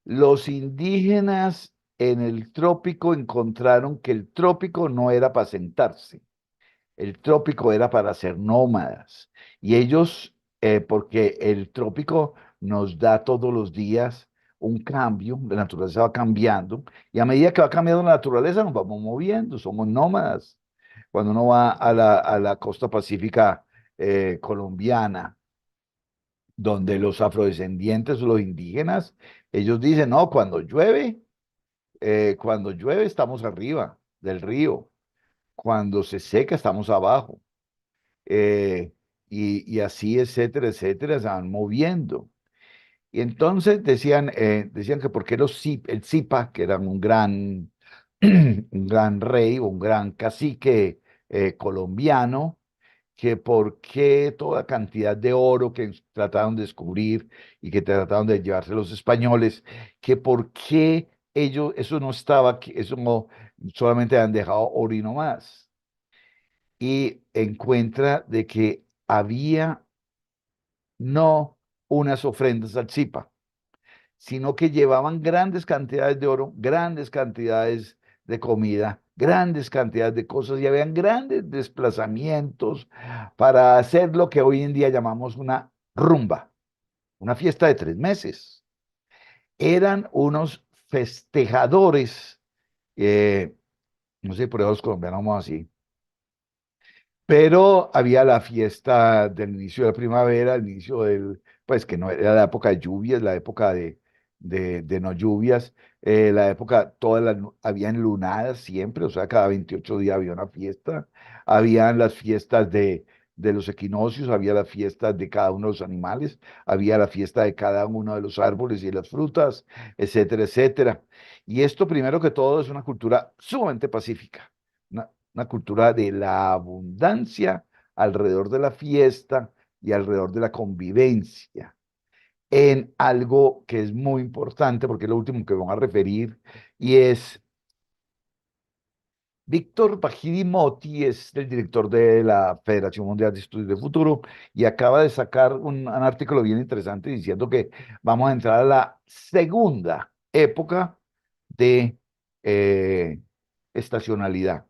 A: los indígenas en el trópico encontraron que el trópico no era para sentarse, el trópico era para ser nómadas. Y ellos, porque el trópico nos da todos los días un cambio, la naturaleza va cambiando, y a medida que va cambiando la naturaleza nos vamos moviendo, somos nómadas. Cuando uno va a la costa pacífica colombiana, donde los afrodescendientes o los indígenas, ellos dicen, no, cuando llueve estamos arriba del río, cuando se seca estamos abajo, eh, y así, etcétera, etcétera, se van moviendo. Y entonces decían que porque el Zipa, que era un gran, un gran rey o un gran cacique colombiano, que por qué toda cantidad de oro que trataron de descubrir y que trataron de llevarse los españoles, que por qué ellos, eso no estaba aquí, eso no, solamente han dejado oro y no más. Y encuentra de que había no unas ofrendas al Zipa, sino que llevaban grandes cantidades de oro, grandes cantidades de comida, grandes cantidades de cosas y habían grandes desplazamientos para hacer lo que hoy en día llamamos una rumba, una fiesta de 3 meses. Eran unos festejadores, eh, no sé, por eso los colombianos somos así, pero había la fiesta del inicio de la primavera, el inicio pues que no era la época de lluvias, la época de no lluvias, la época, habían lunadas siempre, o sea, cada 28 días había una fiesta, habían las fiestas de los equinoccios, había las fiestas de cada uno de los animales, había la fiesta de cada uno de los árboles y las frutas, etcétera, etcétera. Y esto, primero que todo, es una cultura sumamente pacífica, una cultura de la abundancia alrededor de la fiesta y alrededor de la convivencia, en algo que es muy importante, porque es lo último que vamos a referir, y es Víctor Bajidi Moti, es el director de la Federación Mundial de Estudios de Futuro, y acaba de sacar un artículo bien interesante diciendo que vamos a entrar a la segunda época de estacionalidad,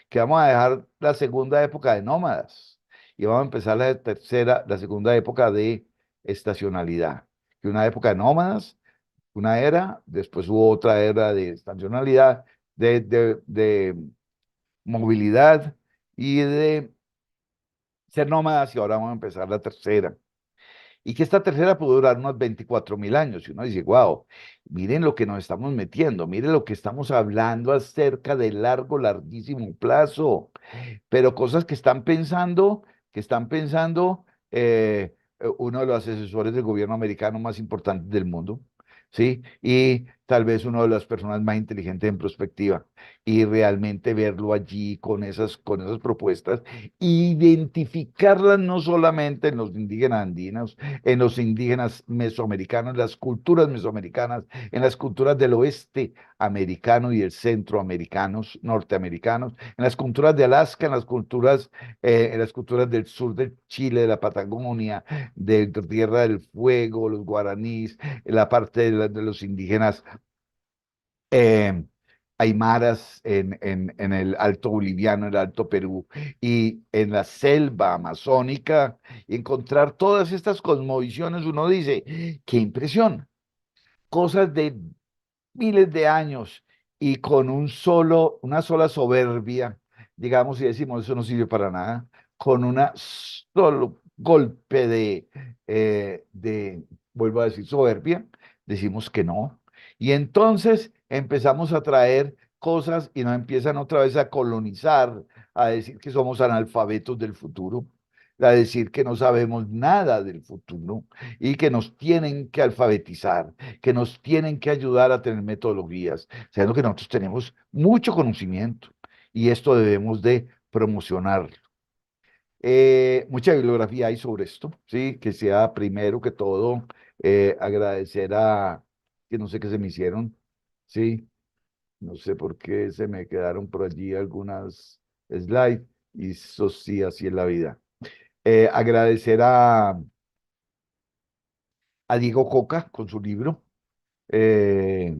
A: que vamos a dejar la segunda época de nómadas y vamos a empezar la segunda época de estacionalidad. Que una época de nómadas, una era, después hubo otra era de estacionalidad, de movilidad y de ser nómadas, y ahora vamos a empezar la tercera. Y que esta tercera pudo durar unos 24.000 años. Y uno dice, wow, miren lo que nos estamos metiendo, miren lo que estamos hablando acerca de largo, larguísimo plazo, pero cosas que están pensando uno de los asesores del gobierno americano más importantes del mundo, ¿sí? Y tal vez una de las personas más inteligentes en prospectiva, y realmente verlo allí con esas propuestas, identificarlas no solamente en los indígenas andinos, en los indígenas mesoamericanos, las culturas mesoamericanas, en las culturas del oeste americano y el centroamericanos, norteamericanos, en las culturas de Alaska, en las culturas del sur de Chile, de la Patagonia, de Tierra del Fuego, los guaraníes, en la parte de los indígenas eh, aymaras en el Alto Boliviano, en el Alto Perú y en la selva amazónica, y encontrar todas estas cosmovisiones, uno dice, qué impresión. cosas de miles de años y con una sola soberbia, digamos, y decimos, eso no sirve para nada, con una solo golpe vuelvo a decir, soberbia, decimos que no. Y entonces empezamos a traer cosas y nos empiezan otra vez a colonizar, a decir que somos analfabetos del futuro, a decir que no sabemos nada del futuro y que nos tienen que alfabetizar, que nos tienen que ayudar a tener metodologías, sabiendo que nosotros tenemos mucho conocimiento y esto debemos de promocionar. Mucha bibliografía hay sobre esto, ¿sí? Que sea primero que todo agradecer que no sé qué se me hicieron, ¿sí? No sé por qué se me quedaron por allí algunas slides y eso sí, así es la vida. Agradecer a Diego Coca con su libro. eh,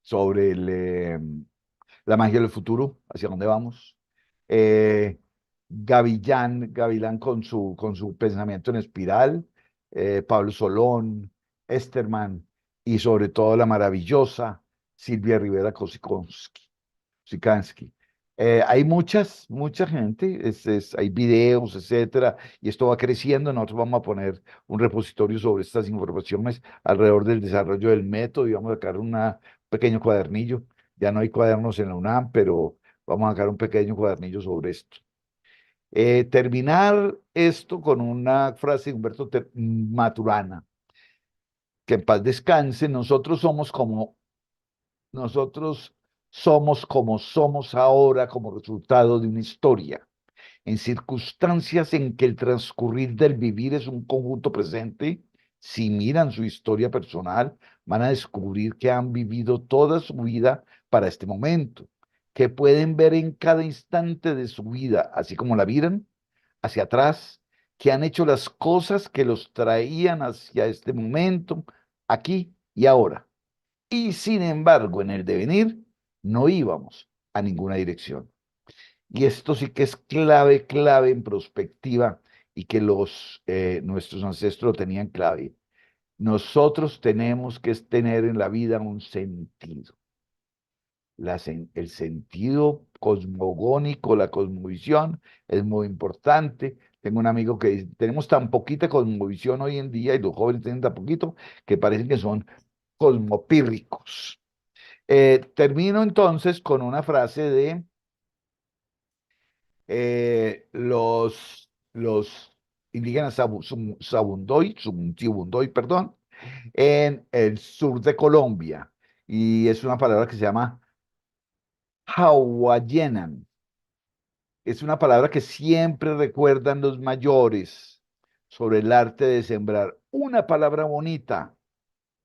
A: sobre la magia del futuro, hacia dónde vamos. Eh, Gavilán con su pensamiento en espiral, Pablo Solón, Esterman y sobre todo la maravillosa Silvia Rivera Sikansky. Hay mucha gente, hay videos, etcétera, y esto va creciendo. Nosotros vamos a poner un repositorio sobre estas informaciones alrededor del desarrollo del método y vamos a sacar un pequeño cuadernillo. Ya no hay cuadernos en la UNAM, pero vamos a sacar un pequeño cuadernillo sobre esto. Terminar esto con una frase de Maturana, que en paz descanse, nosotros somos como somos ahora como resultado de una historia, en circunstancias en que el transcurrir del vivir es un conjunto presente. Si miran su historia personal, van a descubrir que han vivido toda su vida para este momento, que pueden ver en cada instante de su vida, así como la miran hacia atrás, que han hecho las cosas que los traían hacia este momento, aquí y ahora. Y sin embargo, en el devenir no íbamos a ninguna dirección. Y esto sí que es clave en prospectiva y que nuestros ancestros lo tenían clave. Nosotros tenemos que tener en la vida un sentido. El sentido cosmogónico, la cosmovisión es muy importante. Tengo un amigo que dice, tenemos tan poquita cosmovisión hoy en día y los jóvenes tienen tan poquito que parecen que son cosmopírricos. Termino entonces con una frase de los indígenas Sibundoy, perdón, en el sur de Colombia. Y es una palabra que se llama Hawayenan. Es una palabra que siempre recuerdan los mayores sobre el arte de sembrar una palabra bonita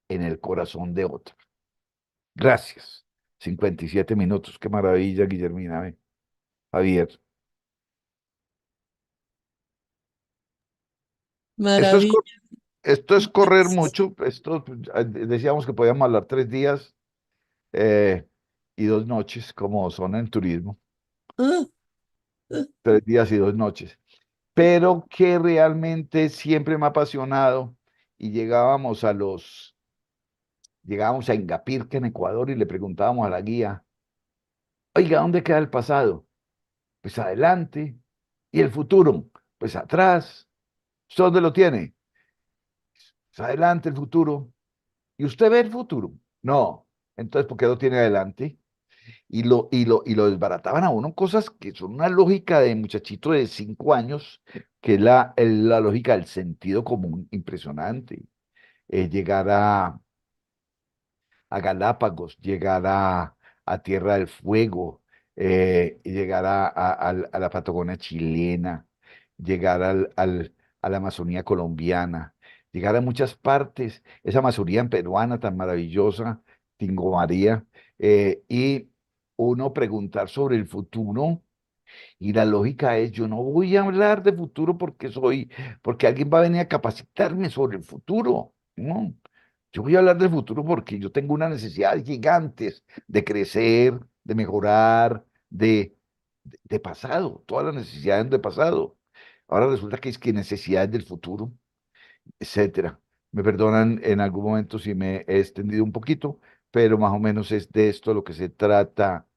A: en el corazón de otro. Gracias. 57 minutos. Qué maravilla, Guillermina. Javier. Esto es,
B: Maravilla.
A: esto es correr mucho. Esto, decíamos que podíamos hablar 3 días eh, y 2 noches, como son en turismo.
B: Ah, ah.
A: 3 días y 2 noches. Pero que realmente siempre me ha apasionado y llegábamos a Ingapirque en Ecuador y le preguntábamos a la guía, oiga, ¿dónde queda el pasado? Pues adelante. ¿Y el futuro? Pues atrás. ¿Usted dónde lo tiene? Pues adelante el futuro. ¿Y usted ve el futuro? No. Entonces, ¿por qué lo tiene adelante? Y lo desbarataban a uno cosas que son una lógica de muchachito de 5 años, que es la lógica del sentido común impresionante. Llegar a Galápagos, llegar a Tierra del Fuego, y llegar a la Patagonia chilena, llegar a la Amazonía colombiana, llegar a muchas partes, esa Amazonía peruana tan maravillosa, Tingo María, y uno preguntar sobre el futuro. Y la lógica es, yo no voy a hablar de futuro porque alguien va a venir a capacitarme sobre el futuro. No, yo voy a hablar del futuro porque yo tengo una necesidad gigantes de crecer, de mejorar, de pasado, todas las necesidades de pasado. Ahora resulta que es que necesidades del futuro, etcétera. Me perdonan en algún momento si me he extendido un poquito, pero más o menos es de esto lo que se trata